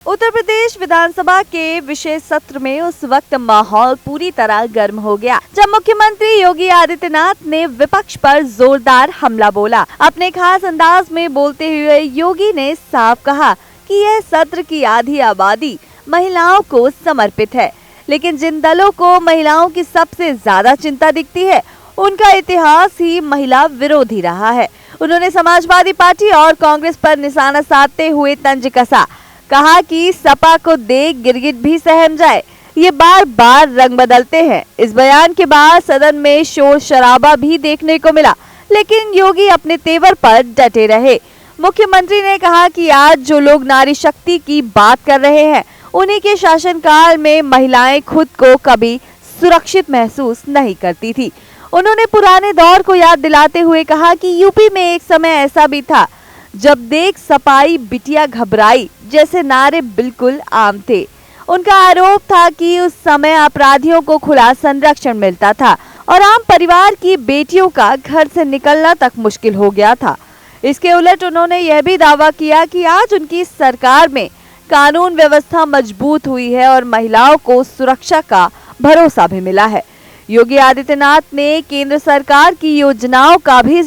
उत्तर प्रदेश विधानसभा के विशेष सत्र में उस वक्त माहौल पूरी तरह गर्म हो गया जब मुख्यमंत्री योगी आदित्यनाथ ने विपक्ष पर जोरदार हमला बोला। अपने खास अंदाज में बोलते हुए योगी ने साफ कहा कि यह सत्र की आधी आबादी महिलाओं को समर्पित है, लेकिन जिन दलों को महिलाओं की सबसे ज्यादा चिंता दिखती है उनका इतिहास ही महिला विरोधी रहा है। उन्होंने समाजवादी पार्टी और कांग्रेस पर निशाना साधते हुए तंज कसा, कहा कि सपा को देख गिरगिट भी सहम जाए, ये बार बार रंग बदलते हैं। इस बयान के बाद सदन में शोर शराबा भी देखने को मिला, लेकिन योगी अपने तेवर पर डटे रहे। मुख्यमंत्री ने कहा कि आज जो लोग नारी शक्ति की बात कर रहे हैं, उन्हीं के शासनकाल में महिलाएं खुद को कभी सुरक्षित महसूस नहीं करती थी। उन्होंने पुराने दौर को याद दिलाते हुए कहा कि यूपी में एक समय ऐसा भी था जब देख सपाई बिटिया घबराई जैसे नारे बिल्कुल आम थे। उनका आरोप था कि उस समय अपराधियों को खुला संरक्षण मिलता था और आम परिवार की बेटियों का घर से निकलना तक मुश्किल हो गया था। इसके उलट उन्होंने यह भी दावा किया कि आज उनकी सरकार में कानून व्यवस्था मजबूत हुई है और महिलाओं को सुरक्षा का भरोसा भी मिला है। योगी आदित्यनाथ ने केंद्र सरकार की योजनाओं का भी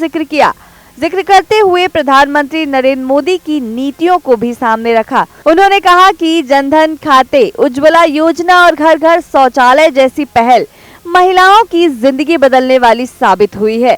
जिक्र करते हुए प्रधानमंत्री नरेंद्र मोदी की नीतियों को भी सामने रखा। उन्होंने कहा कि जनधन खाते, उज्ज्वला योजना और घर घर शौचालय जैसी पहल महिलाओं की जिंदगी बदलने वाली साबित हुई है,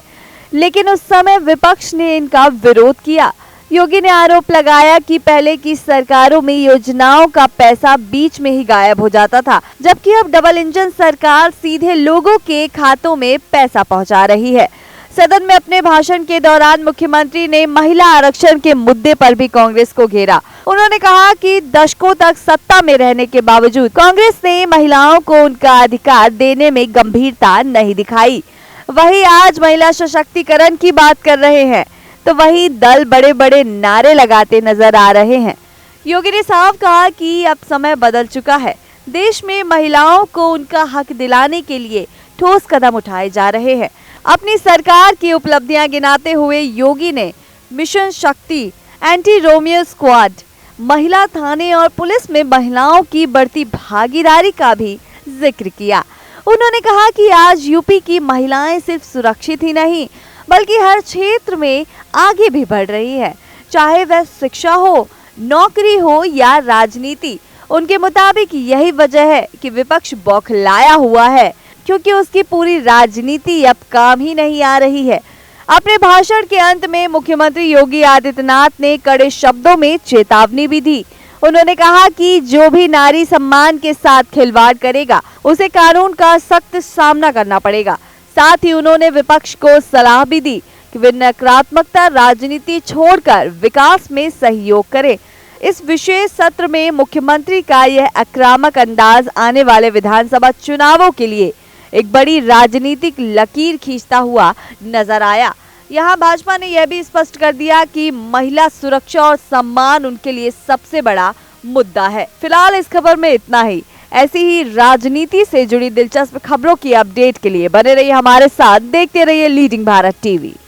लेकिन उस समय विपक्ष ने इनका विरोध किया। योगी ने आरोप लगाया कि पहले की सरकारों में योजनाओं का पैसा बीच में ही गायब हो जाता था, जबकि अब डबल इंजन सरकार सीधे लोगों के खातों में पैसा पहुंचा रही है। सदन में अपने भाषण के दौरान मुख्यमंत्री ने महिला आरक्षण के मुद्दे पर भी कांग्रेस को घेरा। उन्होंने कहा कि दशकों तक सत्ता में रहने के बावजूद कांग्रेस ने महिलाओं को उनका अधिकार देने में गंभीरता नहीं दिखाई। वही आज महिला सशक्तिकरण की बात कर रहे हैं तो वही दल बड़े बड़े नारे लगाते नजर आ रहे हैं। योगी ने साफ कहा कि अब समय बदल चुका है, देश में महिलाओं को उनका हक दिलाने के लिए ठोस कदम उठाए जा रहे हैं। अपनी सरकार की उपलब्धियां गिनाते हुए योगी ने मिशन शक्ति, एंटी रोमियो स्क्वाड, महिला थाने और पुलिस में महिलाओं की बढ़ती भागीदारी का भी जिक्र किया। उन्होंने कहा कि आज यूपी की महिलाएं सिर्फ सुरक्षित ही नहीं बल्कि हर क्षेत्र में आगे भी बढ़ रही है, चाहे वह शिक्षा हो, नौकरी हो या राजनीति। उनके मुताबिक यही वजह है कि विपक्ष बौखलाया हुआ है, क्योंकि उसकी पूरी राजनीति अब काम ही नहीं आ रही है। अपने भाषण के अंत में मुख्यमंत्री योगी आदित्यनाथ ने कड़े शब्दों में चेतावनी भी दी। उन्होंने कहा कि जो भी नारी सम्मान के साथ खिलवाड़ करेगा उसे कानून का सख्त सामना करना पड़ेगा। साथ ही उन्होंने विपक्ष को सलाह भी दी कि वे नकारात्मकता राजनीति छोड़कर विकास में सहयोग करे। इस विशेष सत्र में मुख्यमंत्री का यह आक्रामक अंदाज आने वाले विधानसभा चुनावों के लिए एक बड़ी राजनीतिक लकीर खींचता हुआ नजर आया। यहाँ भाजपा ने यह भी स्पष्ट कर दिया कि महिला सुरक्षा और सम्मान उनके लिए सबसे बड़ा मुद्दा है। फिलहाल इस खबर में इतना ही। ऐसी ही राजनीति से जुड़ी दिलचस्प खबरों की अपडेट के लिए बने रहिए हमारे साथ, देखते रहिए लीडिंग भारत टीवी।